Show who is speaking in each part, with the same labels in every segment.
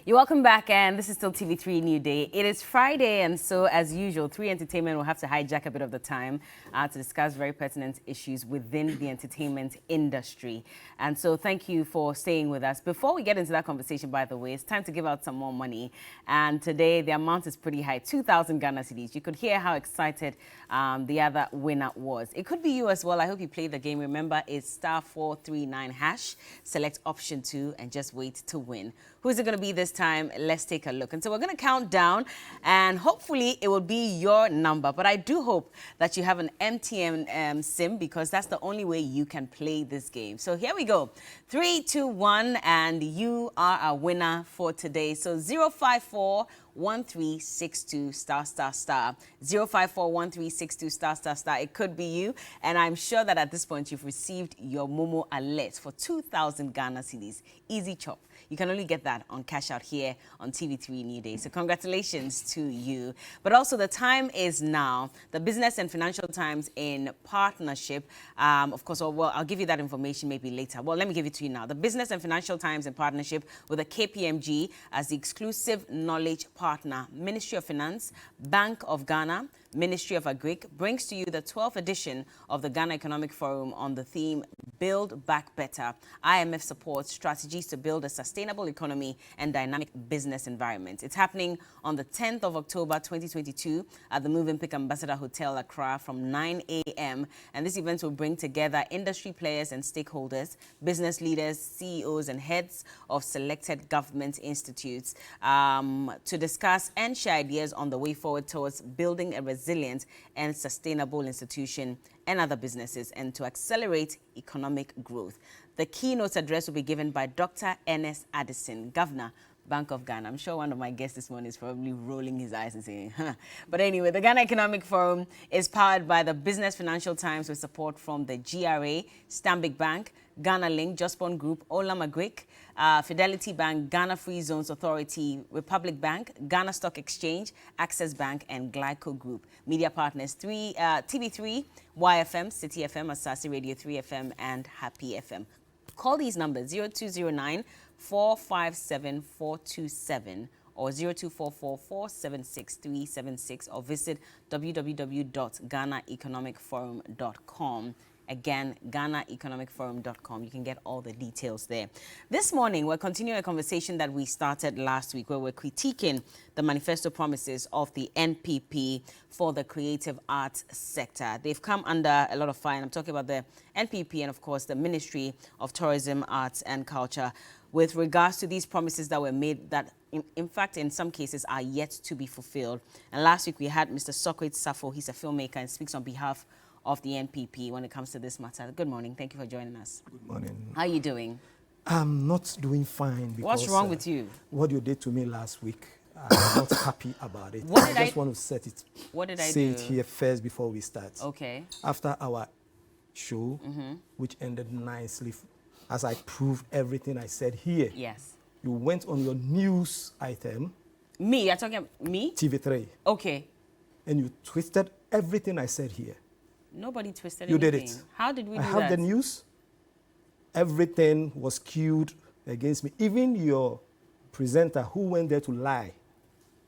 Speaker 1: You're welcome back, and this is still TV3 New Day. It is Friday, and so, as usual, 3 Entertainment will have to hijack a bit of the time to discuss very pertinent issues within the entertainment industry. And so, thank you for staying with us. Before we get into that conversation, by the way, it's time to give out some more money. And today, the amount is pretty high, 2,000 Ghana cedis. You could hear how excited the other winner was. It could be you as well. I hope you play the game. Remember, it's *439#. Select option 2 and just wait to win. Who is it going to be this time? Let's take a look. And so we're going to count down, and hopefully it will be your number. But I do hope that you have an MTN SIM, because that's the only way you can play this game. So here we go. 3, 2, 1, and you are our winner for today. So 054-1362 ****. 054-1362 ****. It could be you, and I'm sure that at this point you've received your Momo alert for 2,000 Ghana cedis. Easy chop. You can only get that on Cash Out here on TV3 New Day. So congratulations to you. But also the time is now. The Business and Financial Times in partnership, of course, well, I'll give you that information maybe later. Well, let me give it to you now. The Business and Financial Times in partnership with the KPMG as the exclusive knowledge partner, Ministry of Finance, Bank of Ghana, Ministry of Agric, brings to you the 12th edition of the Ghana Economic Forum on the theme Build Back Better. IMF supports strategies to build a sustainable economy and dynamic business environment. It's happening on the 10th of October 2022 at the Movenpick Ambassador Hotel, Accra from 9 a.m. And this event will bring together industry players and stakeholders, business leaders, CEOs and heads of selected government institutes to discuss and share ideas on the way forward towards building a resilient and sustainable institution and other businesses, and to accelerate economic growth. The keynote address will be given by Dr. Ernest Addison, Governor, Bank of Ghana. I'm sure one of my guests this morning is probably rolling his eyes and saying, huh. But anyway, the Ghana Economic Forum is powered by the Business Financial Times with support from the GRA, Stanbic Bank, Ghana Link, Jospon Group, Olam Agric, Fidelity Bank, Ghana Free Zones Authority, Republic Bank, Ghana Stock Exchange, Access Bank, and Glyco Group. Media partners, TV3, YFM, City FM, Asasi Radio 3 FM, and Happy FM. Call these numbers 0209-457-427 or 0244-476-376 or visit www.ghanaeconomicforum.com. Again, GhanaEconomicForum.com. You can get all the details there. This morning, we're continuing a conversation that we started last week, where we're critiquing the manifesto promises of the NPP for the creative arts sector. They've come under a lot of fire, and I'm talking about the NPP and, of course, the Ministry of Tourism, Arts and Culture, with regards to these promises that were made that, in fact, in some cases are yet to be fulfilled. And last week, we had Mr. Socrates Safo. He's a filmmaker and speaks on behalf of the NPP when it comes to this matter. Good morning. Thank you for joining us.
Speaker 2: Good morning.
Speaker 1: How are you doing?
Speaker 2: I'm not doing fine because...
Speaker 1: What's wrong with you?
Speaker 2: What you did to me last week, I'm not happy about it.
Speaker 1: What did
Speaker 2: I just want to set it...
Speaker 1: What did I
Speaker 2: say
Speaker 1: do?
Speaker 2: it here first before we start.
Speaker 1: Okay.
Speaker 2: After our show, which ended nicely, as I proved everything I said here.
Speaker 1: Yes.
Speaker 2: You went on your news item.
Speaker 1: Me? You're talking about me?
Speaker 2: TV3.
Speaker 1: Okay.
Speaker 2: And you twisted everything I said here.
Speaker 1: Nobody twisted
Speaker 2: you
Speaker 1: anything.
Speaker 2: You did it.
Speaker 1: How did we do that?
Speaker 2: I have the news. Everything was skewed against me. Even your presenter who went there to lie.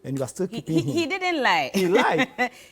Speaker 2: And you are still keeping him.
Speaker 1: He didn't lie.
Speaker 2: He lied.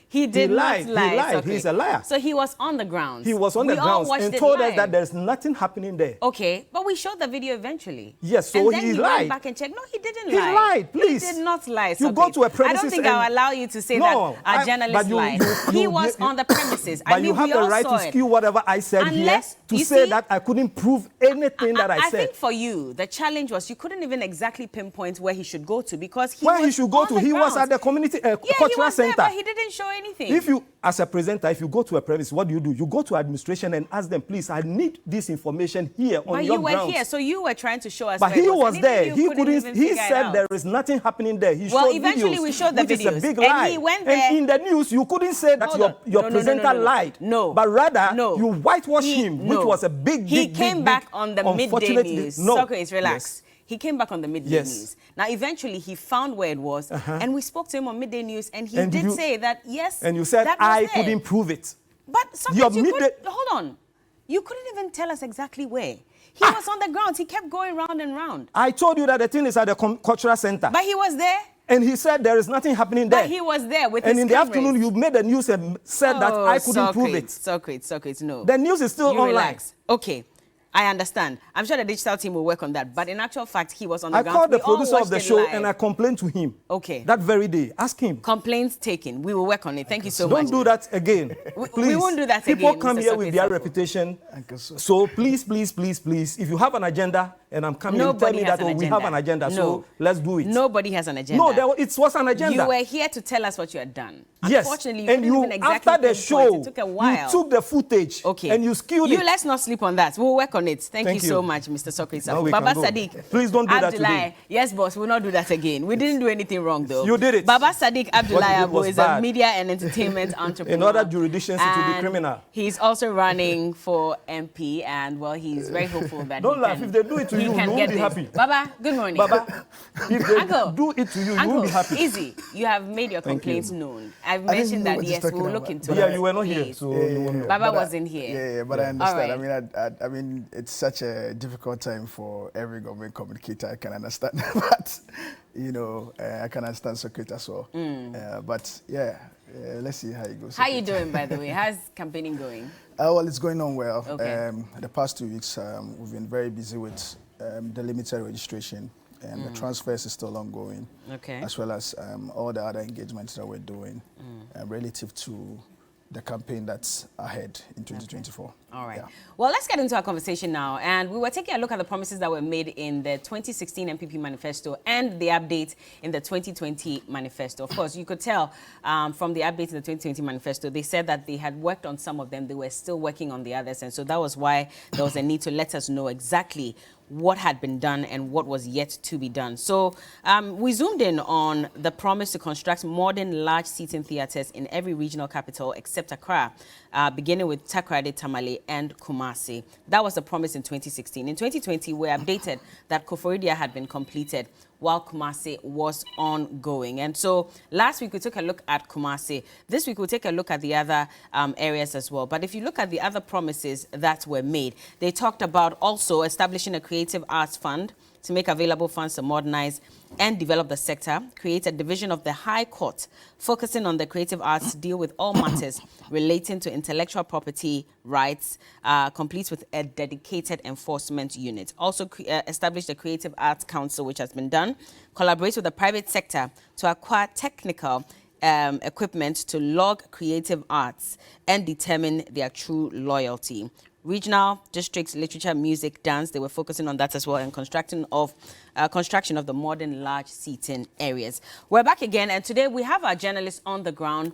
Speaker 1: He did not lie.
Speaker 2: He lied.
Speaker 1: Okay.
Speaker 2: He's a liar.
Speaker 1: So he was on the grounds.
Speaker 2: He was on the grounds and told us that there's nothing happening there.
Speaker 1: Okay, but we showed the video eventually.
Speaker 2: Yes, so
Speaker 1: and then
Speaker 2: he lied.
Speaker 1: Went back and checked. No, he didn't lie.
Speaker 2: He lied, please.
Speaker 1: He did not lie.
Speaker 2: You go to a premises.
Speaker 1: I don't think I'll allow you to say that our journalist lied. He was on the premises.
Speaker 2: But you have the right to skew whatever I said here to say that I couldn't prove anything that I said.
Speaker 1: I think for you, the challenge was you couldn't even exactly pinpoint where he should go to, because he
Speaker 2: where he should go to, he was at the community cultural center.
Speaker 1: There, but he didn't show anything.
Speaker 2: If you, as a presenter, if you go to a premise, what do? You go to administration and ask them, please, I need this information here on your grounds. But you were here,
Speaker 1: so you were trying to show us.
Speaker 2: But he was there. He couldn't. He said there is nothing happening there. He showed
Speaker 1: eventually
Speaker 2: videos,
Speaker 1: we showed the
Speaker 2: which
Speaker 1: videos.
Speaker 2: is a big lie.
Speaker 1: And he went there.
Speaker 2: And in the news, you couldn't say that your presenter lied.
Speaker 1: No.
Speaker 2: But rather, you whitewashed him, which was a big,
Speaker 1: He came back on the midday news.
Speaker 2: No.
Speaker 1: Socrates, relax.
Speaker 2: Yes.
Speaker 1: He came back on the midday news. Now, eventually, he found where it was, and we spoke to him on midday news, and he did say that, yes,
Speaker 2: and you said, I couldn't prove it.
Speaker 1: But Socrates, you could, hold on. You couldn't even tell us exactly where. He was on the ground. He kept going round and round.
Speaker 2: I told you that the thing is at the cultural center.
Speaker 1: But he was there.
Speaker 2: And he said there is nothing happening there.
Speaker 1: But he was there with
Speaker 2: and
Speaker 1: his
Speaker 2: in the
Speaker 1: cameras.
Speaker 2: afternoon, you made the news and said that I couldn't prove it.
Speaker 1: Socrates, no.
Speaker 2: The news is still online.
Speaker 1: Relax. Okay. I understand. I'm sure the digital team will work on that. But in actual fact, he was on the ground.
Speaker 2: I called the producer of the show and I complained to him.
Speaker 1: Okay.
Speaker 2: That very day. Ask him.
Speaker 1: Complaints taken. We will work on it. Thank you so much.
Speaker 2: Don't do that again. Please.
Speaker 1: We won't do that again.
Speaker 2: People come here with their reputation. So please, if you have an agenda, and I'm coming and tell me that we have an agenda, so let's do it.
Speaker 1: Nobody has an agenda.
Speaker 2: No, it was an agenda.
Speaker 1: You were here to tell us what you had done.
Speaker 2: Yes.
Speaker 1: Unfortunately,
Speaker 2: and
Speaker 1: you exactly
Speaker 2: after the show,
Speaker 1: it took a while.
Speaker 2: You took the footage and you skewed it.
Speaker 1: Let's not sleep on that. We'll work on it. Thank you so much, Mr. Socrates.
Speaker 2: Baba
Speaker 1: Sadiq.
Speaker 2: Please don't do that today.
Speaker 1: Yes, boss, we'll not do that again. We didn't do anything wrong, though.
Speaker 2: You did it.
Speaker 1: Baba Sadiq Abdullahi Abu is a media and entertainment entrepreneur.
Speaker 2: In other jurisdictions, it will be criminal.
Speaker 1: He's also running for MP, and, well, he's very hopeful that
Speaker 2: don't laugh. If they do it to you, you won't be happy.
Speaker 1: Baba, good morning.
Speaker 2: Baba, if they do it to you, you won't be happy.
Speaker 1: Easy. You have made your complaints known. I've mentioned that, yes, we'll look into it.
Speaker 2: Yeah, you were not here, so you won't know.
Speaker 1: Baba wasn't here.
Speaker 3: Yeah, but I understand. Right. I mean, it's such a difficult time for every government communicator. I can understand. But, I can understand Socrates as well. But, let's see how it goes.
Speaker 1: How are you doing, by the way? How's campaigning going?
Speaker 3: Well, it's going on well.
Speaker 1: Okay.
Speaker 3: The past 2 weeks, we've been very busy with the limited registration, and the transfers is still ongoing, as well as all the other engagements that we're doing relative to the campaign that's ahead in 2024.
Speaker 1: All right. Yeah. Well, let's get into our conversation now. And we were taking a look at the promises that were made in the 2016 NPP Manifesto and the update in the 2020 Manifesto. Of course, you could tell from the update in the 2020 Manifesto, they said that they had worked on some of them. They were still working on the others. And so that was why there was a need to let us know exactly what had been done and what was yet to be done. So we zoomed in on the promise to construct modern large seating theatres in every regional capital except Accra, beginning with Takoradi, Tamale and Kumasi. That was the promise in 2016. In 2020, we updated that Koforidua had been completed while Kumasi was ongoing. And so last week we took a look at Kumasi. This week we'll take a look at the other areas as well. But if you look at the other promises that were made, they talked about also establishing a creative arts fund to make available funds to modernize and develop the sector, create a division of the High Court focusing on the creative arts to deal with all matters relating to intellectual property rights, complete with a dedicated enforcement unit. Also establish the Creative Arts Council, which has been done, collaborate with the private sector to acquire technical equipment to log creative arts and determine their true loyalty. Regional districts, literature, music, dance, they were focusing on that as well, and construction of the modern large seating areas. We're back again, and today we have our journalists on the ground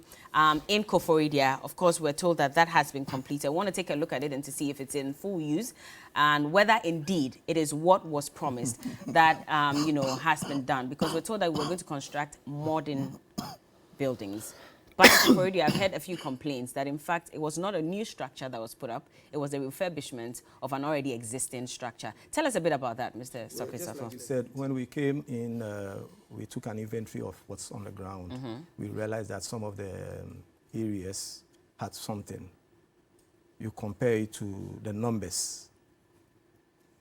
Speaker 1: in Koforidua. Of course, we're told that that has been completed. I want to take a look at it and to see if it's in full use and whether indeed it is what was promised that has been done, because we're told that we're going to construct modern buildings. But already I've heard a few complaints that, in fact, it was not a new structure that was put up. It was a refurbishment of an already existing structure. Tell us a bit about that, Mr. Socrates.
Speaker 2: Like you said, when we came in, we took an inventory of what's on the ground. We realized that some of the areas had something. You compare it to the numbers,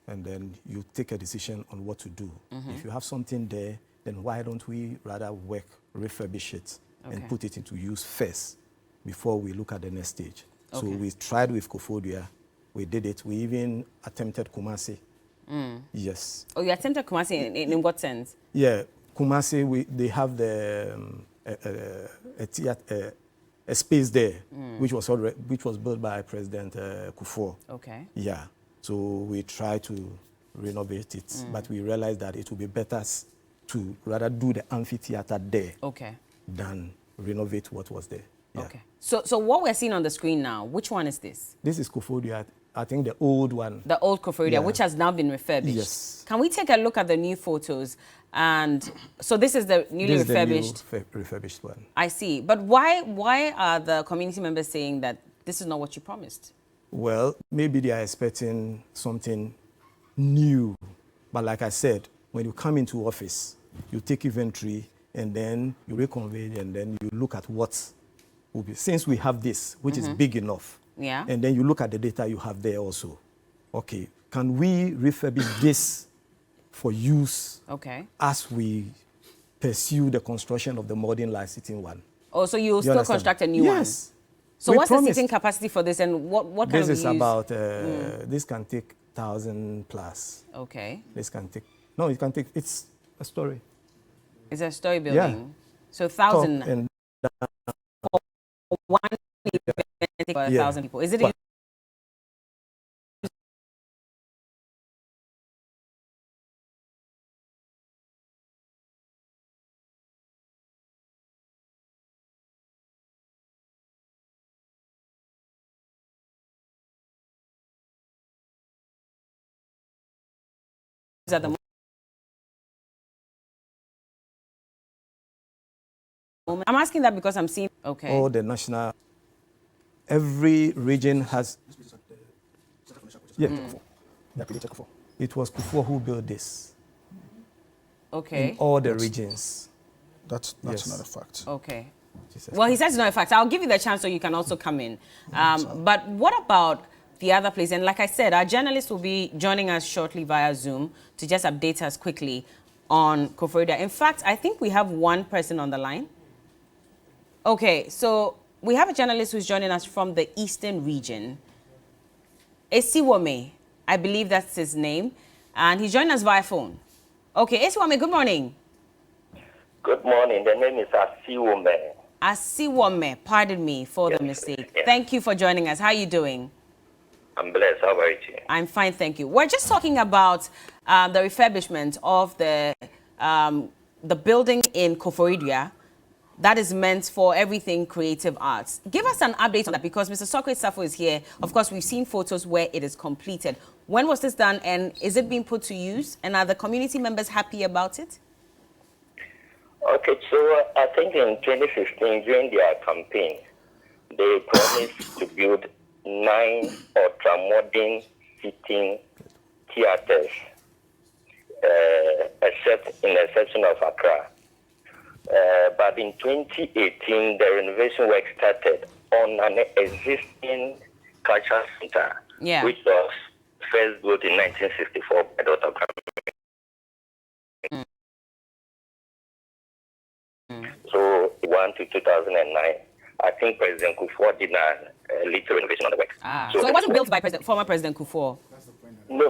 Speaker 2: and then you take a decision on what to do. If you have something there, then why don't we rather refurbish it? And put it into use first before we look at the next stage. So we tried with Koforidua, we did it. We even attempted Kumasi. Yes. Oh, you attempted Kumasi in what sense? Yeah, Kumasi, they have the a space there, which was built by President Kufuor. Okay. Yeah. So we tried to renovate it, but we realized that it would be better to rather do the amphitheater there. Okay. Than renovate what was there. Yeah. Okay. So what we're seeing on the screen now, which one is this? This is Koforidua, I think the old one. The old Koforidua, which has now been refurbished. Yes. Can we take a look at the new photos? And so this is the newly refurbished. The new refurbished one. I see. But why are the community members saying that this is not what you promised? Well, maybe they are expecting something new. But like I said, when you come into office, you take inventory, and then you reconvey, and then you look at what will be. Since we have this, which is big enough,
Speaker 1: Yeah.
Speaker 2: And then you look at the data you have there also. Okay, can we refurbish this for use as we pursue the construction of the modern life sitting one?
Speaker 1: Oh, so you'll still construct a new one?
Speaker 2: Yes.
Speaker 1: So what's the seating capacity for this, and what can we use?
Speaker 2: This is about, this can take 1,000 plus.
Speaker 1: Okay.
Speaker 2: This can take, no, it can take, it's a story.
Speaker 1: It's a story building?
Speaker 2: Yeah.
Speaker 1: So 1,000 for one event for 1,000 people. Is it a at the moment? I'm asking that because I'm seeing. Okay.
Speaker 2: All the national, every region has. Yeah. It was Kufuor who built this.
Speaker 1: Okay.
Speaker 2: In all the regions.
Speaker 3: That's not a fact.
Speaker 1: Okay. Well, he says it's not a fact. I'll give you the chance so you can also come in. But what about the other place? And like I said, our journalist will be joining us shortly via Zoom to just update us quickly on Koforidua. In fact, I think we have one person on the line. Okay, so we have a journalist who's joining us from the Eastern region. Esiwome, I believe that's his name. And he's joining us via phone. Okay, Esiwome, good morning.
Speaker 4: Good morning. The name is Asiwome.
Speaker 1: Asiwome, pardon me for the mistake.
Speaker 4: Yes.
Speaker 1: Thank you for joining us. How are you doing?
Speaker 4: I'm blessed. How about you?
Speaker 1: I'm fine, thank you. We're just talking about the refurbishment of the building in Koforidua that is meant for everything creative arts. Give us an update on that because Mr. Socrates Safo is here. Of course, we've seen photos where it is completed. When was this done and is it being put to use? And are the community members happy about it?
Speaker 4: Okay, so I think in 2015, during their campaign, they promised to build 9 ultra-modern sitting theaters, except in a section of Accra. But in 2018, the renovation work started on an existing cultural center, which was first built in 1964 by Dr. So, 1 to 2009, I think President Kufuor did a little renovation on the work.
Speaker 1: So it wasn't built by former President Kufuor?
Speaker 4: No.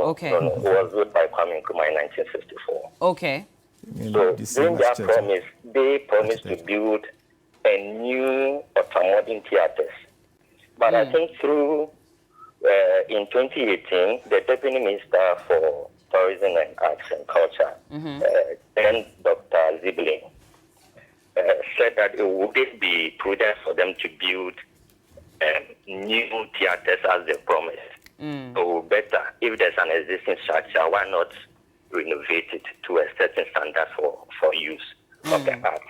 Speaker 1: Okay.
Speaker 4: No. It was built by Kwame Nkrumah in 1954.
Speaker 1: Okay.
Speaker 4: So during that promise, they promised to build a new ultra-modern theaters. But I think through, in 2018, the Deputy Minister for Tourism and Arts and Culture, then Dr. Zibling, said that it would be prudent for them to build new theaters as they promised. So better, if there's an existing structure, why not renovate it to a certain standard for use of the arts?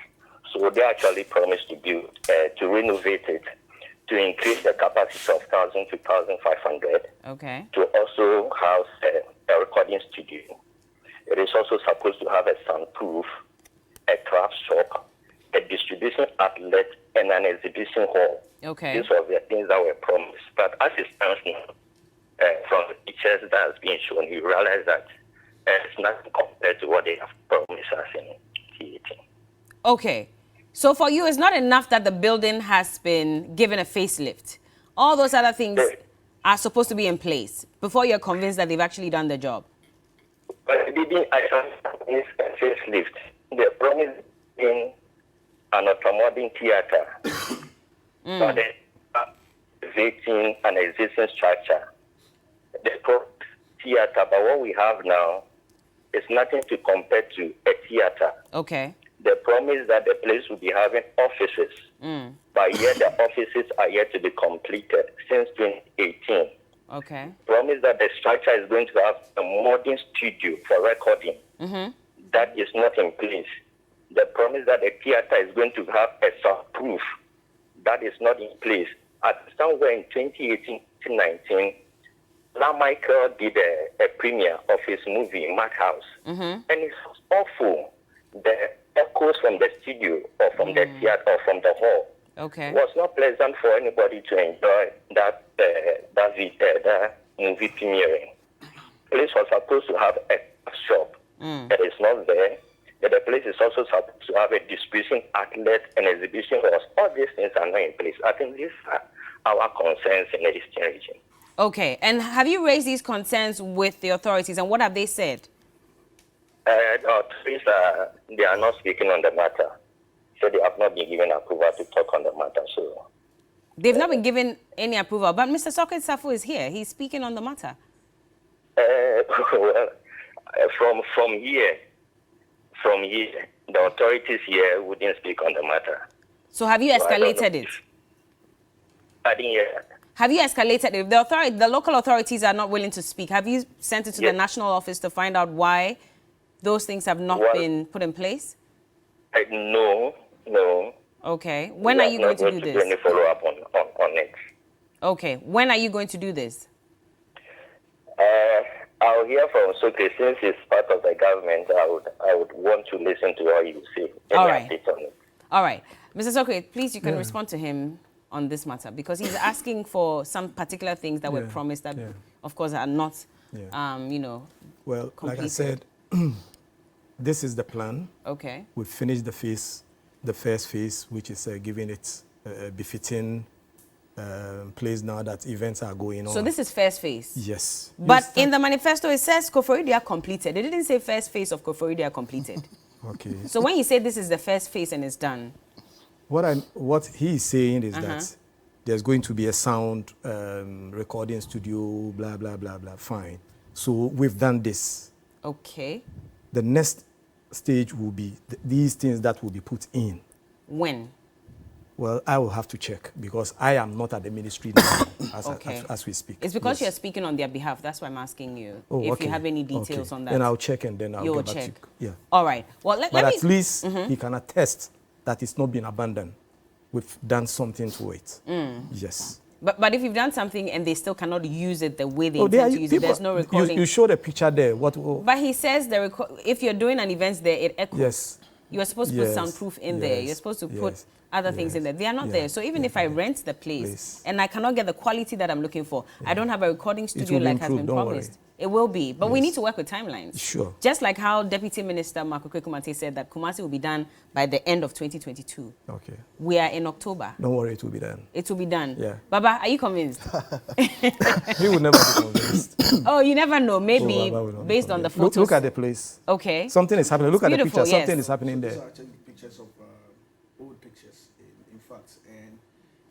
Speaker 4: So they actually promised to build, to renovate it, to increase the capacity of 1,000 to 1,500.
Speaker 1: Okay.
Speaker 4: To also house a recording studio. It is also supposed to have a soundproof, a craft shop, a distribution outlet, and an exhibition hall.
Speaker 1: Okay.
Speaker 4: These were the things that were promised. But as it stands now, from the pictures that has been shown, you realize that it's nothing compared to what they have promised us in 2018.
Speaker 1: Okay. So for you, it's not enough that the building has been given a facelift. All those other things are supposed to be in place before you're convinced that they've actually done the job.
Speaker 4: But they didn't actually promise a facelift. They promised in an ultra-modern theater. But they are renovating an existing structure. The theater, but what we have now is nothing to compare to a theater.
Speaker 1: Okay.
Speaker 4: They promise that the place will be having offices, but yet the offices are yet to be completed since 2018.
Speaker 1: Okay.
Speaker 4: Promise that the structure is going to have a modern studio for recording. That is not in place. The promise that the theater is going to have a soundproof. That is not in place. At somewhere in 2018-2019, La Michael did a premiere of his movie, Madhouse. And it's awful. The echoes from the studio or from the theater or from the hall was not pleasant for anybody to enjoy that movie premiering. The place was supposed to have a shop. It is not there. But the place is also supposed to have a distribution outlet and exhibition halls. All these things are not in place. I think these are our concerns in the Eastern region.
Speaker 1: Okay, and have you raised these concerns with the authorities, and what have they said?
Speaker 4: The authorities they are not speaking on the matter. So they have not been given approval to talk on the matter. So
Speaker 1: they've not been given any approval, but Mr. Socket Safo is here. He's speaking on the matter.
Speaker 4: Well, from here, the authorities here wouldn't speak on the matter.
Speaker 1: So have you escalated it?
Speaker 4: I didn't hear that.
Speaker 1: Have you escalated it? If the local authorities are not willing to speak, have you sent it to the national office to find out why those things have not been put in place?
Speaker 4: No.
Speaker 1: Okay. When are you going to do this?
Speaker 4: Any follow-up on it.
Speaker 1: Okay. When are you going to do this?
Speaker 4: I'll hear from Soke. Since he's part of the government, I would want to listen to what you say.
Speaker 1: All right. All right. Mr. Soke, please, you can respond to him on this matter, because he's asking for some particular things that were promised that, of course, are not,
Speaker 2: well,
Speaker 1: completed.
Speaker 2: Like I said, this is the plan.
Speaker 1: Okay.
Speaker 2: We've finished the first phase, which is giving it befitting place now that events are going on.
Speaker 1: So this is first phase?
Speaker 2: Yes.
Speaker 1: But in the manifesto, it says Koforidia completed. It didn't say first phase of Koforidia completed.
Speaker 2: Okay.
Speaker 1: So when you say this is the first phase and it's done?
Speaker 2: What he is saying is that there's going to be a sound recording studio, blah, blah, blah, blah. Fine. So we've done this.
Speaker 1: Okay.
Speaker 2: The next stage will be these things that will be put in.
Speaker 1: When?
Speaker 2: Well, I will have to check because I am not at the ministry now as we speak.
Speaker 1: It's because you're speaking on their behalf. That's why I'm asking you if you have any details on that.
Speaker 2: Then I'll check and then I'll get back to you. Yeah.
Speaker 1: All right. Well, let me...
Speaker 2: at least he can attest that it's not been abandoned. We've done something to it. Yes.
Speaker 1: But if you've done something and they still cannot use it the way they intend to use it, there's no recording.
Speaker 2: You showed a picture there.
Speaker 1: But he says if you're doing an event there, it echoes.
Speaker 2: Yes.
Speaker 1: You are supposed to put soundproof in there. You're supposed to put other things in there. They are not there. So even if I rent the place and I cannot get the quality that I'm looking for, I don't have a recording studio like has been promised. It will be. But we need to work with timelines.
Speaker 2: Sure.
Speaker 1: Just like how Deputy Minister Makokwe Kumate said that Kumasi will be done by the end of 2022.
Speaker 2: Okay.
Speaker 1: We are in October.
Speaker 2: Don't worry, it will be done.
Speaker 1: It will be done.
Speaker 2: Yeah.
Speaker 1: Baba, are you convinced?
Speaker 2: He will never be convinced.
Speaker 1: Oh, you never know. Maybe based on the photos.
Speaker 2: Look at the place.
Speaker 1: Okay.
Speaker 2: Something is happening. Look at the picture.
Speaker 1: Yes.
Speaker 2: Something is happening there.
Speaker 3: These are actually pictures of old pictures, in fact. And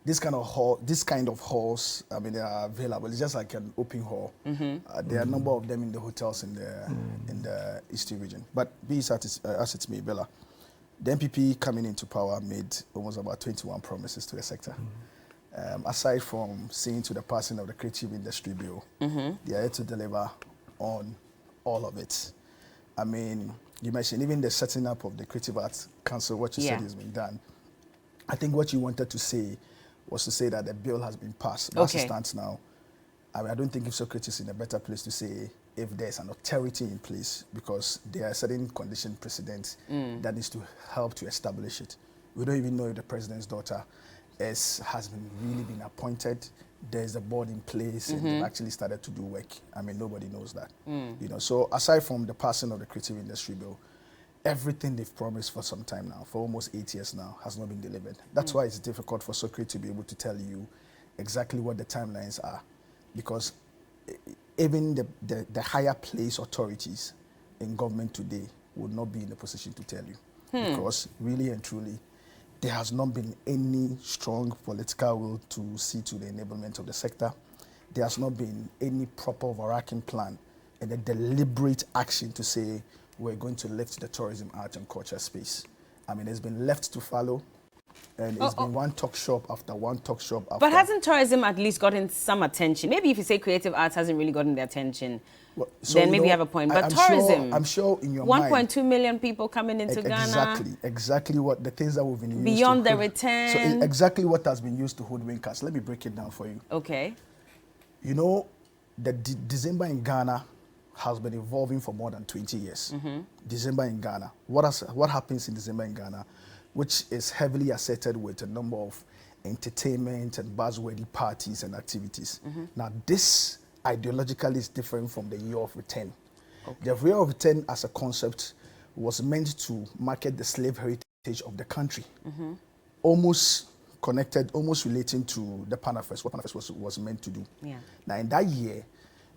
Speaker 3: this kind of halls, I mean, they are available. It's just like an open hall. There are a number of them in the hotels in the Eastern region. But be it as it may, Bella, the NPP coming into power made almost about 21 promises to the sector. Aside from seeing to the passing of the creative industry bill, they are here to deliver on all of it. I mean, you mentioned even the setting up of the Creative Arts Council, what you said has been done. I think what you wanted to say was to say that the bill has been passed. That's the stance now. I mean, I don't think if Socrates is in a better place to say if there's an authority in place, because there are certain condition precedents that needs to help to establish it. We don't even know if the president's daughter has really been appointed. There's a board in place and they've actually started to do work. I mean, nobody knows that. So aside from the passing of the creative industry bill, everything they've promised for some time now, for almost 8 years now, has not been delivered. That's why it's difficult for Socrates to be able to tell you exactly what the timelines are, because even the higher place authorities in government today would not be in a position to tell you, because really and truly, there has not been any strong political will to see to the enablement of the sector. There has not been any proper overarching plan and a deliberate action to say we're going to lift the tourism, art and culture space. I mean, it's been left to follow, and it's been one talk shop after one talk shop after.
Speaker 1: But hasn't tourism at least gotten some attention? Maybe if you say creative arts hasn't really gotten the attention, then maybe you have a point. But tourism,
Speaker 3: I'm sure in your mind,
Speaker 1: 1.2 million people coming into Ghana.
Speaker 3: Exactly what the things that we've been used
Speaker 1: beyond the return.
Speaker 3: So exactly what has been used to hoodwink us. Let me break it down for you.
Speaker 1: Okay.
Speaker 3: You know, the December in Ghana has been evolving for more than 20 years. December in Ghana. What happens in December in Ghana, which is heavily asserted with a number of entertainment and buzzworthy parties and activities. Now, this ideologically is different from the year of return. Okay. The year of return as a concept was meant to market the slave heritage of the country, almost connected, almost relating to the Manifesto, what Manifesto was meant to do. Yeah. Now, in that year,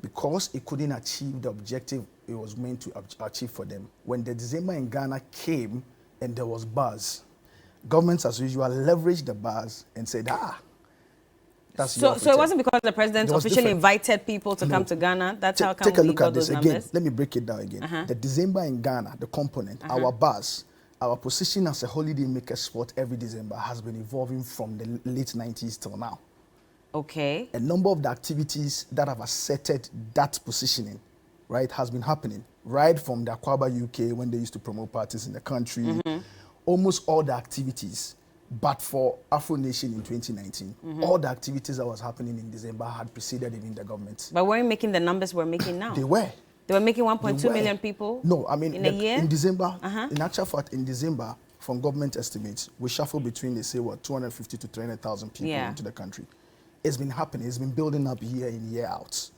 Speaker 3: because it couldn't achieve the objective it was meant to achieve for them, when the December in Ghana came and there was buzz, governments, as usual, leveraged the buzz and said, that's
Speaker 1: so it wasn't because the president officially invited people to come to Ghana. That's how come
Speaker 3: take a look
Speaker 1: got
Speaker 3: at this
Speaker 1: those
Speaker 3: again.
Speaker 1: Numbers?
Speaker 3: Let me break it down again. The December in Ghana, the component, our buzz, our position as a holiday maker sport every December has been evolving from the late 90s till now.
Speaker 1: Okay.
Speaker 3: A number of the activities that have asserted that positioning, right, has been happening right from the Akwaba UK when they used to promote parties in the country. Almost all the activities, but for Afro Nation in 2019, all the activities that was happening in December had preceded even the government.
Speaker 1: But weren't making the numbers we're making now?
Speaker 3: They were.
Speaker 1: They were making 1.2 million people?
Speaker 3: No, I mean,
Speaker 1: in a year?
Speaker 3: In December, in actual fact, in December, from government estimates, we shuffle between, they say, what, 250 to 300,000 people into the country. It's been happening. It's been building up year in, year out.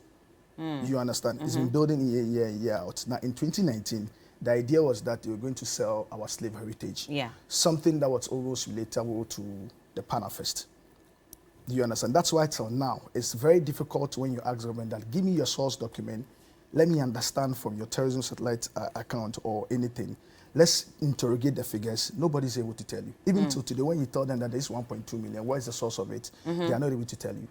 Speaker 3: You understand? It's been building year in, year out. Now, in 2019, the idea was that they were going to sell our slave heritage. Yeah. Something that was almost relatable to the Manifesto. Do you understand? That's why till now, it's very difficult when you ask government that, give me your source document, let me understand from your terrorism satellite account or anything. Let's interrogate the figures. Nobody's able to tell you. Even till today, when you tell them that there's 1.2 million, what is the source of it? They are not able to tell you.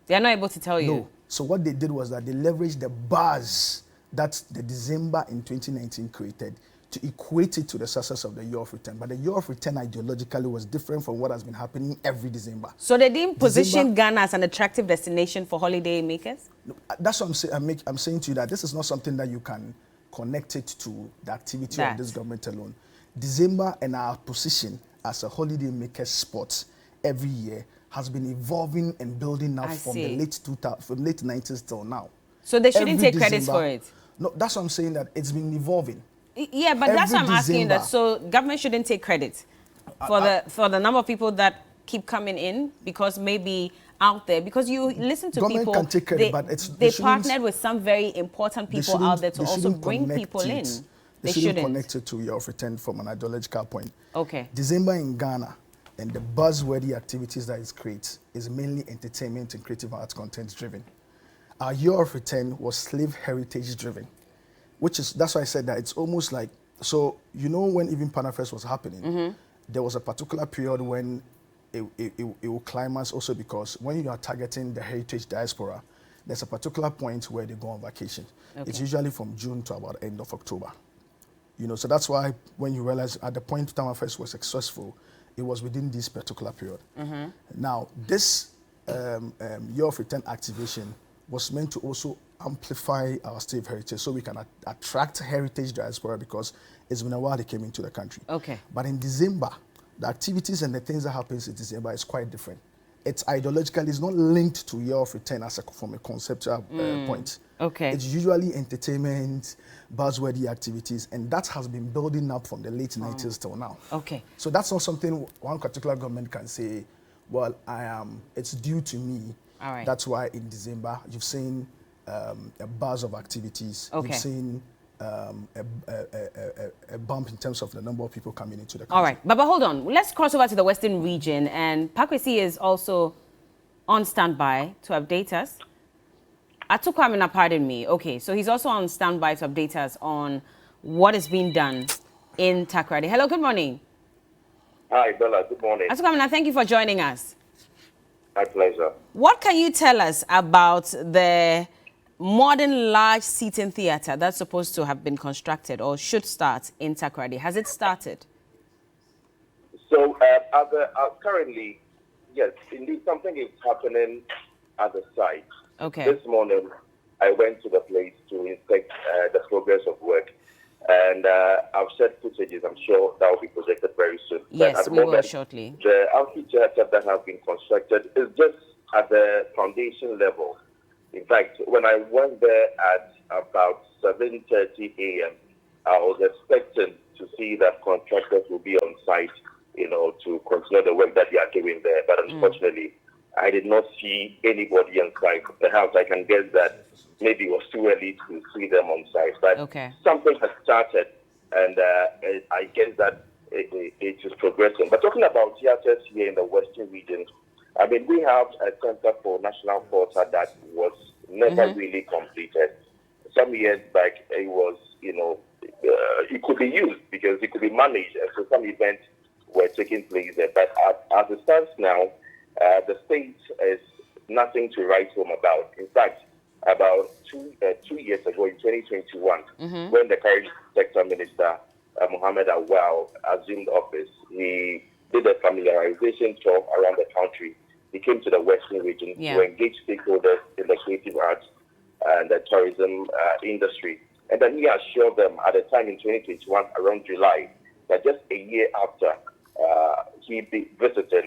Speaker 1: They are not able to tell you?
Speaker 3: No. So what they did was that they leveraged the buzz that the December in 2019 created to equate it to the success of the year of return. But the year of return ideologically was different from what has been happening every December.
Speaker 1: So they didn't position Ghana as an attractive destination for holiday makers?
Speaker 3: No, that's what I'm saying. I'm saying to you that this is not something that you can connect it to the activity of this government alone. December and our position as a holiday maker spot every year has been evolving and building up from the late 90s till now.
Speaker 1: So they shouldn't take credit for it?
Speaker 3: No, that's what I'm saying, that it's been evolving.
Speaker 1: Yeah, but that's what I'm asking, that so government shouldn't take credit for the number of people that keep coming in, because maybe out there, because you listen to
Speaker 3: government
Speaker 1: people,
Speaker 3: can take credit, but
Speaker 1: they partnered with some very important people out there to also bring people in.
Speaker 3: They shouldn't connect it to your return from an ideological point.
Speaker 1: Okay.
Speaker 3: December in Ghana and the buzzworthy activities that it creates is mainly entertainment and creative arts content driven. Our year of return was slave heritage driven, that's why I said that it's almost like, so you know when even Manifesto was happening, there was a particular period when it will climax also, because when you are targeting the heritage diaspora, there's a particular point where they go on vacation. Okay. It's usually from June to about end of October. You know, so that's why when you realize at the point Manifesto was successful, it was within this particular period. Now, this year of return activation was meant to also amplify our slave heritage so we can attract heritage diaspora, because it's been a while they came into the country. Okay. But in December, the activities and the things that happens in December is quite different. It's ideologically, it's not linked to year of return from a conceptual point. Okay. It's usually entertainment, buzzworthy activities, and that has been building up from the late 90s till now. Okay. So that's not something one particular government can say, well, it's due to me. All right. That's why in December, you've seen a buzz of activities. Okay. You've seen a bump in terms of the number of people coming into the country. All right,
Speaker 1: but hold on. Let's cross over to the Western region, and Pakwesi is also on standby to update us. Atukwamina, pardon me. Okay, so he's also on standby to update us on what is being done in Takoradi. Hello, good morning.
Speaker 5: Hi, Bella, good morning.
Speaker 1: Atukwamina, thank you for joining us.
Speaker 5: My pleasure.
Speaker 1: What can you tell us about the modern large seating theatre that's supposed to have been constructed or should start in Takoradi? Has it started?
Speaker 5: So currently, yes, indeed something is happening at the site. Okay. This morning, I went to the place to inspect the progress of work. And I've shared footages. I'm sure that will be projected very soon.
Speaker 1: Yes, we will shortly.
Speaker 5: The amphitheatre that has been constructed is just at the foundation level. In fact, when I went there at about 7:30 a.m., I was expecting to see that contractors will be on site to continue the work that they are doing there. But unfortunately, I did not see anybody on site. Perhaps I can guess that maybe it was too early to see them on site. But something has started, and I guess that it is progressing. But talking about theaters here in the Western region, I mean, we have a Center for National Theatre that was never really completed. Some years back, it was, it could be used because it could be managed. And so some events were taking place there. But as it stands now, the state is nothing to write home about. In fact, about 2 years ago, in 2021, when the current sector minister, Mohammed Awal, assumed office, he did a familiarization tour around the country. He came to the Western region to engage stakeholders in the creative arts and the tourism industry. And then he assured them at the time in 2021, around July, that just a year after he visited,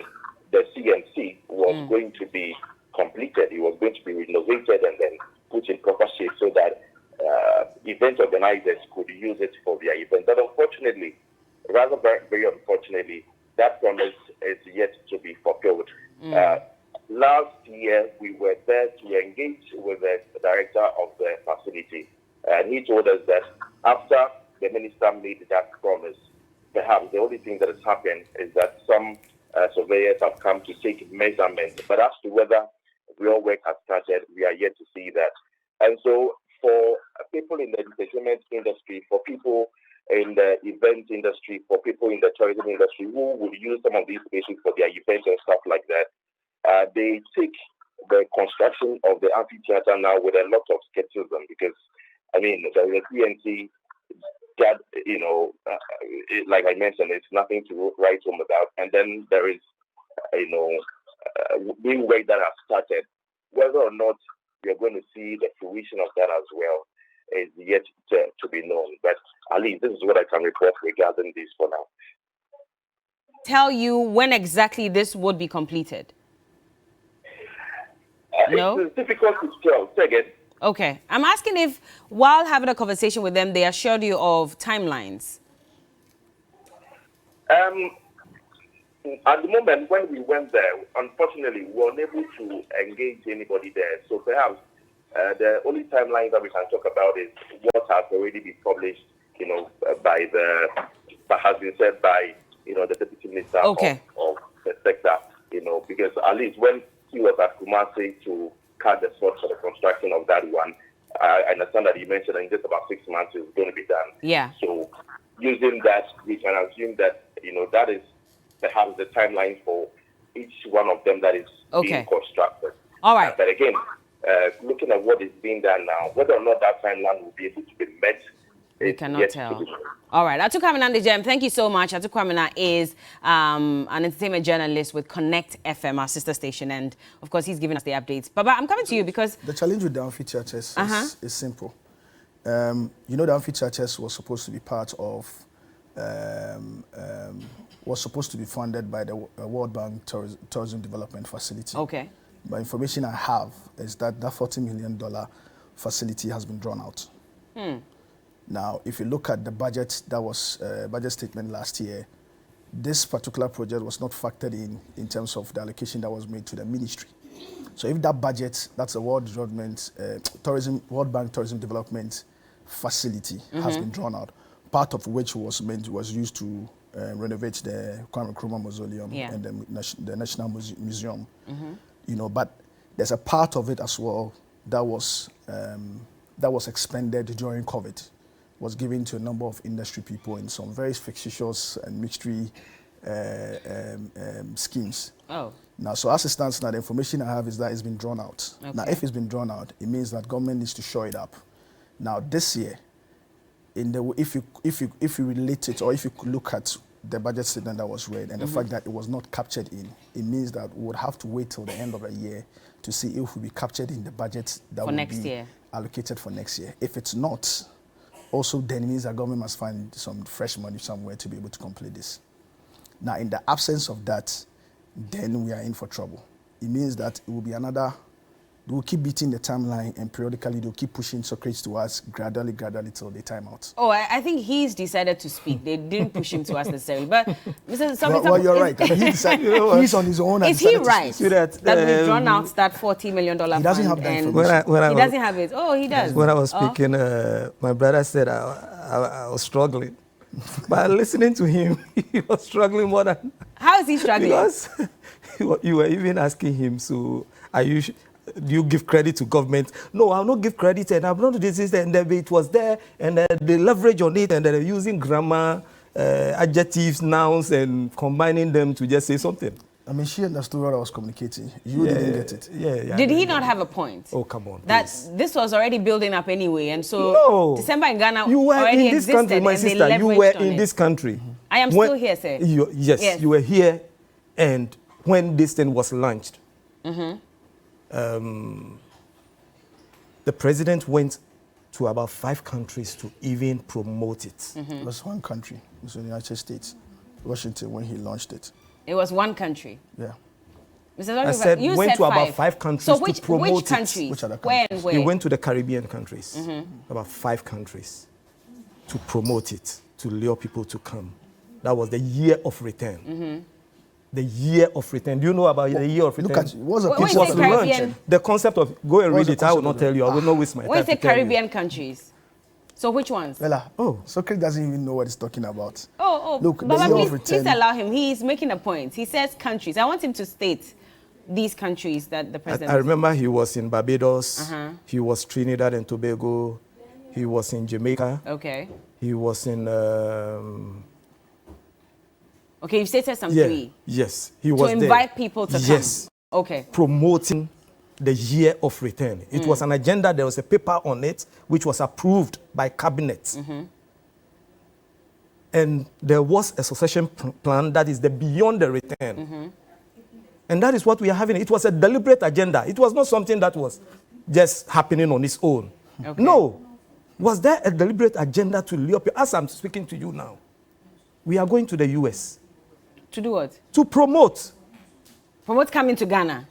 Speaker 5: the CNC was going to be completed. It was going to be renovated and then put in proper shape so that event organizers could use it for their event. But unfortunately, rather very unfortunately, that promise is yet to be fulfilled. Last year, we were there to engage with the director of the facility, and he told us that after the minister made that promise, perhaps the only thing that has happened is that some surveyors have come to take measurements. But as to whether real work has started, we are yet to see that. And so for people in the entertainment industry, for people in the event industry, for people in the tourism industry who would use some of these spaces for their events and stuff like that, they take the construction of the amphitheater now with a lot of skepticism because, I mean, the PNC that, like I mentioned, it's nothing to write home about. And then there is, new work that has started. Whether or not we are going to see the fruition of that as well is yet to be known. But at least this is what I can report regarding this for now.
Speaker 1: Tell you when exactly this would be completed? No?
Speaker 5: It's difficult to tell. Say again.
Speaker 1: Okay. I'm asking if, while having a conversation with them, they assured you of timelines.
Speaker 5: At the moment, when we went there, unfortunately, we were unable to engage anybody there. So perhaps the only timeline that we can talk about is what has already been published, that has been said by, the deputy minister of the sector, because at least when he was at Kumasi to cut the sword for the construction of that one, I understand that he mentioned that in just about 6 months it's going to be done.
Speaker 1: Yeah.
Speaker 5: So using that, we can assume that, that is perhaps the timeline for each one of them that is being constructed.
Speaker 1: All right.
Speaker 5: But again, looking at what is being done now, whether or not that timeline will be able to be met,
Speaker 1: we cannot tell. All right. Atu Kwamina Ndejem, thank you so much. Atu Kwamina is an entertainment journalist with Connect FM, our sister station, and of course he's giving us the updates. Baba, I'm coming to you because
Speaker 3: the challenge with the amphitheaters is simple. The amphitheaters was supposed to be part of, was supposed to be funded by the World Bank Tourism Development Facility.
Speaker 1: Okay.
Speaker 3: But information I have is that $40 million facility has been drawn out. Now, if you look at the budget that was budget statement last year, this particular project was not factored in terms of the allocation that was made to the ministry. So if that budget, that's a World Bank Tourism Development Facility, has been drawn out, part of which was used to renovate the Kwame Nkrumah Mausoleum and the National Museum. But there's a part of it as well that was expended during COVID, was given to a number of industry people in some very fictitious and mystery schemes. Now, so as it stands now, the information I have is that it's been drawn out. Now, if it's been drawn out, it means that government needs to shore it up. Now, this year, if you relate it, or if you look at the budget statement that was read and the fact that it was not captured in, it means that we would have to wait till the end of the year to see if it will be captured in the budget that will be allocated for next year. If it's not, also then it means that government must find some fresh money somewhere to be able to complete this. Now, in the absence of that, then we are in for trouble. It means that it will be another They will keep beating the timeline, and periodically they'll keep pushing Socrates to us gradually till they time out.
Speaker 1: Oh, I think he's decided to speak. They didn't push him to us necessarily. But Mr. Socrates,
Speaker 3: well, you're right. I mean, he decided, he's on his own.
Speaker 1: Is he right that we've drawn out that $40 million fund?
Speaker 3: He doesn't have that
Speaker 1: information. He doesn't have it. Oh, he does.
Speaker 2: When I was speaking, my brother said I was struggling. But listening to him, he was struggling more than...
Speaker 1: How is he struggling?
Speaker 2: Because you were even asking him, so do you give credit to government? No, I'll not give credit, and I'm not do this, and it was there, and they leverage on it, and they're using grammar, adjectives, nouns, and combining them to just say something.
Speaker 3: I mean, she understood what I was communicating. You didn't get it.
Speaker 2: Yeah.
Speaker 1: Did he not have a point?
Speaker 2: Oh, come on.
Speaker 1: That this was already building up anyway, and so December in Ghana
Speaker 2: you were
Speaker 1: already
Speaker 2: in this country, my sister. You were in this country.
Speaker 1: I am still here, sir.
Speaker 2: Yes, you were here, and when this thing was launched, the president went to about 5 countries to even promote it.
Speaker 3: It was one country. It was the United States, Washington, when he launched it.
Speaker 1: It was one country.
Speaker 3: Yeah.
Speaker 2: I said went to about 5 countries to promote
Speaker 1: which countries?
Speaker 3: Which other countries?
Speaker 1: Where?
Speaker 2: He went to the Caribbean countries, about 5 countries, to promote it, to lure people to come. That was the year of return. The year of return. Do you know about the year of return?
Speaker 3: Look at it. What was
Speaker 2: it was launched. The concept of, go and read it. I will not tell you. I will not waste my time.
Speaker 1: When you say Caribbean countries, so which ones?
Speaker 3: Bella, Socrates doesn't even know what he's talking about.
Speaker 1: Look, Baba, please allow him. He's making a point. He says countries. I want him to state these countries that the president...
Speaker 2: I remember he was in Barbados. He was Trinidad and Tobago. He was in Jamaica.
Speaker 1: Okay.
Speaker 2: He was in...
Speaker 1: Okay, you stated some 3.
Speaker 2: Yes, he was there.
Speaker 1: To invite people to come.
Speaker 2: Yes.
Speaker 1: Okay.
Speaker 2: Promoting the year of return. It was an agenda. There was a paper on it which was approved by cabinet. And there was a succession plan that is the beyond the return. And that is what we are having. It was a deliberate agenda. It was not something that was just happening on its own. Okay. No. Was there a deliberate agenda to lure people? As I'm speaking to you now, we are going to the US.
Speaker 1: To do what?
Speaker 2: To promote.
Speaker 1: Promote coming to Ghana.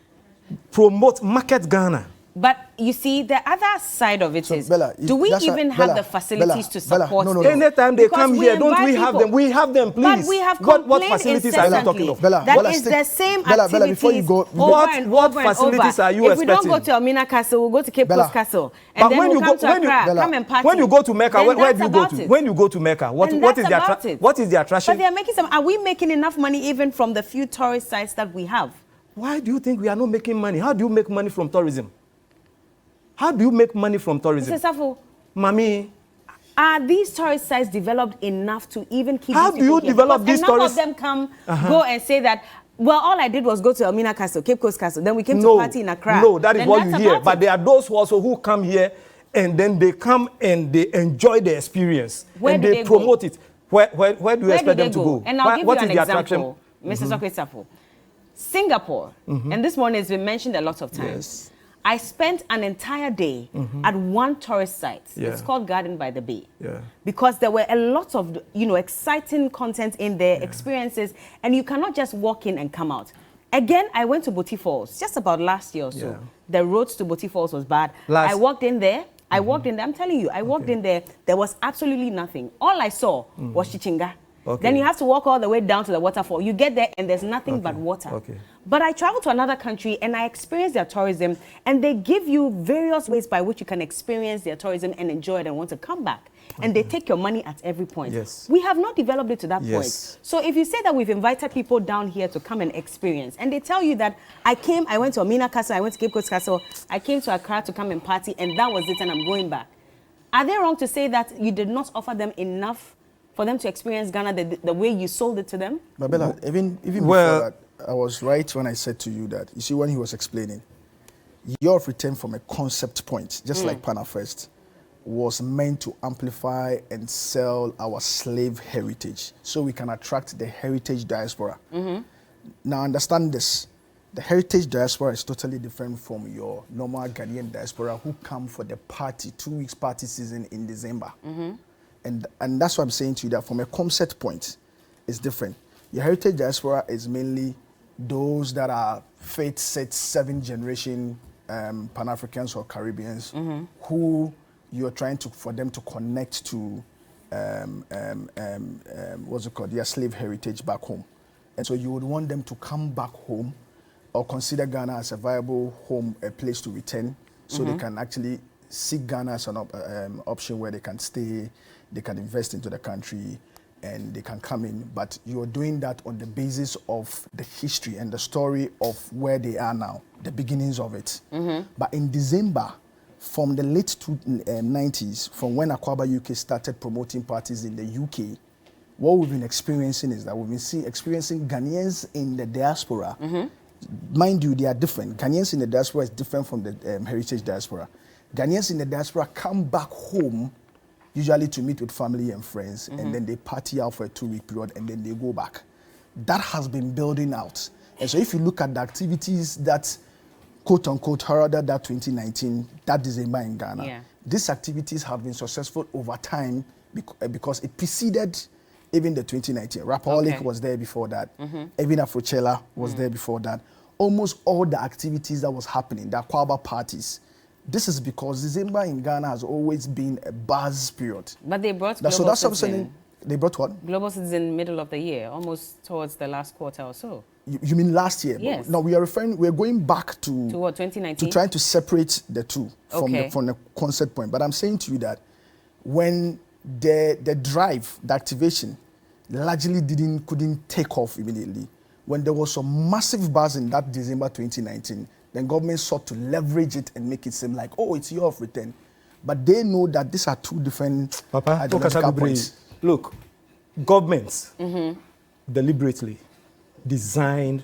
Speaker 2: Promote, market Ghana.
Speaker 1: But you see, the other side of it is,
Speaker 3: Bella,
Speaker 1: do we even have the facilities to support them?
Speaker 2: Anytime they come here, don't we have them? We have them, please.
Speaker 1: But we have
Speaker 2: what facilities are you talking of?
Speaker 1: That is the same activities
Speaker 3: before you go,
Speaker 2: what facilities are you expecting?
Speaker 1: If we don't go to Elmina Castle, we'll go to Cape Coast Castle. And then we'll come to Accra, come and party.
Speaker 2: When you go to Mecca, where do you go to? When you go to Mecca, what is the attraction?
Speaker 1: But they are making some. Are we making enough money even from the few tourist sites that we have?
Speaker 2: Why do you think we are not making money? How do you make money from tourism? How do you make money from tourism?
Speaker 1: Mr. Safo,
Speaker 2: Mami,
Speaker 1: are these tourist sites developed enough to even keep
Speaker 2: How do you develop these tourists?
Speaker 1: None of them go and say that, well, all I did was go to Elmina Castle, Cape Coast Castle, then we came to party in Accra.
Speaker 2: No, that is what you hear. But there are those who come here and then they come and they enjoy the experience.
Speaker 1: Where
Speaker 2: and
Speaker 1: do
Speaker 2: they promote it. Where do you expect them to go?
Speaker 1: And I'll give you an example, Mr. Socrates Safo. Singapore, and this one has been mentioned a lot of times.
Speaker 2: Yes.
Speaker 1: I spent an entire day at one tourist site. Yeah. It's called Garden by the Bay. Yeah. Because there were a lot of, exciting content in there, experiences, and you cannot just walk in and come out. Again, I went to Boti Falls just about last year or so. Yeah. The roads to Boti Falls was bad. I walked in there. I'm telling you, I walked in there. There was absolutely nothing. All I saw was Chichinga. Okay. Then you have to walk all the way down to the waterfall. You get there and there's nothing but water. Okay. But I traveled to another country and I experienced their tourism, and they give you various ways by which you can experience their tourism and enjoy it and want to come back. And they take your money at every point. Yes. We have not developed it to that point. So if you say that we've invited people down here to come and experience, and they tell you that I went to Elmina Castle, I went to Cape Coast Castle, I came to Accra to come and party, and that was it, and I'm going back. Are they wrong to say that you did not offer them enough for them to experience Ghana the way you sold it to them?
Speaker 3: But Bella, even before that, I was right when I said to you that, you see, when he was explaining, your return from a concept point, just like Manifesto, was meant to amplify and sell our slave heritage so we can attract the heritage diaspora. Now understand this. The heritage diaspora is totally different from your normal Ghanaian diaspora who come for the party, 2 weeks party season in December. And that's what I'm saying to you, that from a concept point, it's different. Your heritage diaspora is mainly those that are faith set 7th generation Pan-Africans or Caribbeans who you're trying for them to connect to what's it called, their slave heritage back home. And so you would want them to come back home or consider Ghana as a viable home, a place to return, so they can actually seek Ghana as an option where they can stay, they can invest into the country, and they can come in. But you're doing that on the basis of the history and the story of where they are now, the beginnings of it. But in December, from the late 90s, from when Akwaba UK started promoting parties in the UK, what we've been experiencing is that we've been experiencing Ghanaians in the diaspora. Mind you, they are different. Ghanaians in the diaspora is different from the heritage diaspora. Ghanaians in the diaspora come back home usually to meet with family and friends, and then they party out for a 2-week period, and then they go back. That has been building out. And so if you look at the activities that, quote unquote, heralded that 2019, that December in Ghana, these activities have been successful over time because it preceded even the 2019. Rapaholic was there before that. Even Afrochella was there before that. Almost all the activities that was happening, the Akwaba parties, this is because December in Ghana has always been a buzz period.
Speaker 1: But they brought Global Citizen.
Speaker 3: They brought what?
Speaker 1: Global Citizen middle of the year, almost towards the last quarter or so.
Speaker 3: You mean last year?
Speaker 1: Yes.
Speaker 3: No, we're going back to
Speaker 1: what, 2019?
Speaker 3: To trying to separate the two from the concept point. But I'm saying to you that when the drive, the activation, largely couldn't take off immediately. When there was a massive buzz in that December 2019, then government sought to leverage it and make it seem like, oh, it's year of return. But they know that these are two different ideological points.
Speaker 2: Look, governments deliberately designed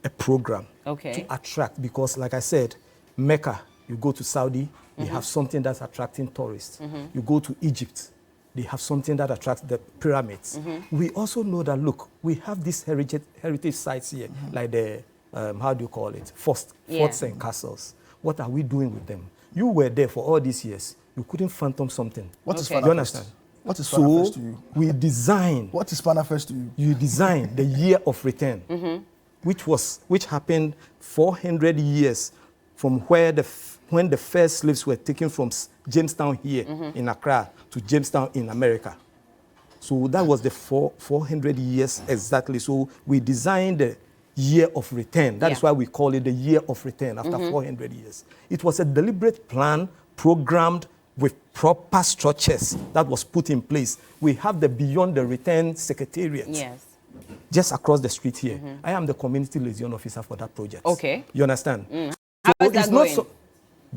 Speaker 2: a program to attract, because like I said, Mecca, you go to Saudi, they have something that's attracting tourists. You go to Egypt, they have something that attracts the pyramids. We also know that, look, we have these heritage sites here, like the, how do you call it, forts and castles. What are we doing with them? You were there for all these years. You couldn't phantom something.
Speaker 3: What is
Speaker 2: Manifesto? You understand?
Speaker 3: What is Manifesto to you?
Speaker 2: We designed.
Speaker 3: What is Manifesto to you?
Speaker 2: You designed the year of return, which happened 400 years from when the first slaves were taken from Jamestown here in Accra to Jamestown in America. So that was the 400 years exactly. So we designed the year of return. That is why we call it the year of return after 400 years. It was a deliberate plan, programmed with proper structures that was put in place. We have the Beyond the Return Secretariat.
Speaker 1: Yes.
Speaker 2: Just across the street here. I am the community liaison officer for that project.
Speaker 1: Okay.
Speaker 2: You understand?
Speaker 1: How is that going?
Speaker 2: Not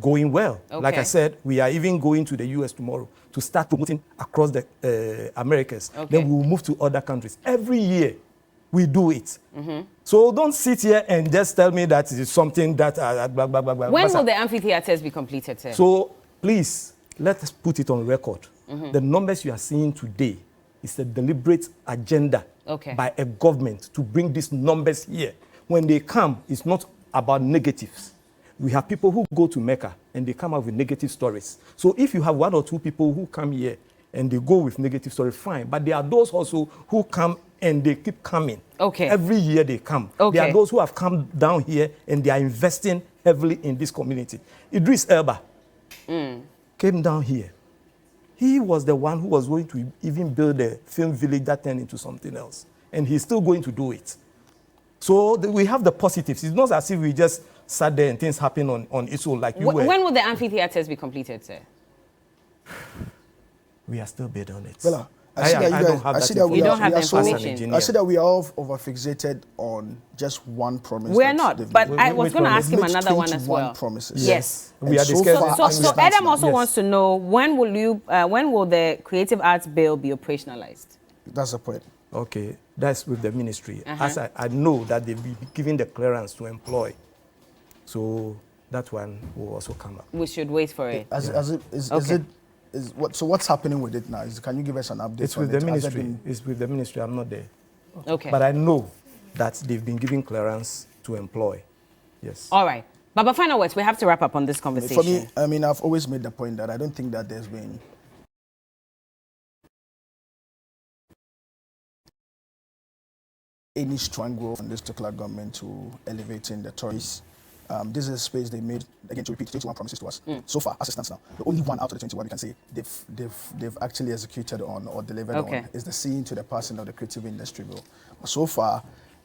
Speaker 2: going well. Like I said, we are even going to the US tomorrow to start promoting across the Americas. Then we will move to other countries. Every year, we do it. So don't sit here and just tell me that it's something that blah, blah, blah, blah.
Speaker 1: When will the amphitheaters be completed, sir?
Speaker 2: So please, let us put it on record. The numbers you are seeing today is a deliberate agenda by a government to bring these numbers here. When they come, it's not about negatives. We have people who go to Mecca and they come out with negative stories. So if you have 1 or 2 people who come here and they go with negative stories, fine. But there are those also who come and they keep coming. Every year they come. There are those who have come down here and they are investing heavily in this community. Idris Elba came down here. He was the one who was going to even build a film village that turned into something else. And he's still going to do it. So we have the positives. It's not as if we just sat there and things happen on its own like you were.
Speaker 1: When will the amphitheaters be completed, sir?
Speaker 2: We are still bid on it.
Speaker 3: Well, I don't have that information.
Speaker 1: You don't have the information.
Speaker 3: I see that we are all over-fixated on just one promise.
Speaker 1: We're not, but I was going to ask him another one as well.
Speaker 3: Promises.
Speaker 1: Yes.
Speaker 2: We are discussing.
Speaker 1: So Adam also wants to know, when will the Creative Arts Bill be operationalized?
Speaker 3: That's the point.
Speaker 2: Okay, that's with the ministry. As I know that they'll be giving the clearance to employ. So that one will also come up.
Speaker 1: We should wait for it.
Speaker 3: So what's happening with it now? Can you give us an update?
Speaker 2: It's with the ministry. It's with the ministry. I'm not there.
Speaker 1: Okay.
Speaker 2: But I know that they've been giving clearance to employ. Yes.
Speaker 1: All right. But final words, we have to wrap up on this conversation.
Speaker 3: For me, I mean, I've always made the point that I don't think that there's been any strong growth from this particular government to elevating the tourists this is a space they made, again, to repeat, 21 promises to us. So far, as it stands now, the only one out of the 21 you can say they've actually executed on or delivered on is the seeing to the passing of the creative industry bill. But so far,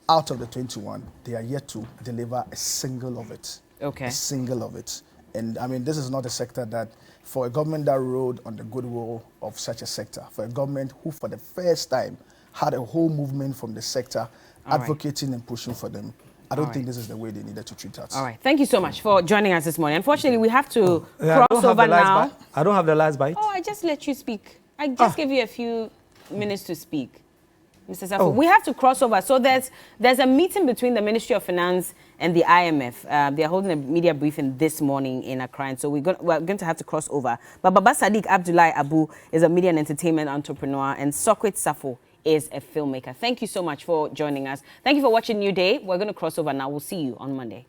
Speaker 3: out of the 21, they are yet to deliver a single of it. A single of it. And I mean, this is not a sector that, for a government that rode on the goodwill of such a sector, for a government who for the first time had a whole movement from the sector advocating and pushing for them, I don't think this is the way they needed to treat us.
Speaker 1: All right. Thank you so much for joining us this morning. Unfortunately, we have to cross over now.
Speaker 2: I don't have the last bite.
Speaker 1: Oh, I just let you speak. I just gave you a few minutes to speak. Mr. Safo, we have to cross over. So there's a meeting between the Ministry of Finance and the IMF. They're holding a media briefing this morning in Accra, and so we're going to have to cross over. But Baba Sadiq Abdullahi Abu is a media and entertainment entrepreneur, and Sokwit Safo is a filmmaker. Thank you so much for joining us. Thank you for watching New Day. We're going to cross over now. We'll see you on Monday.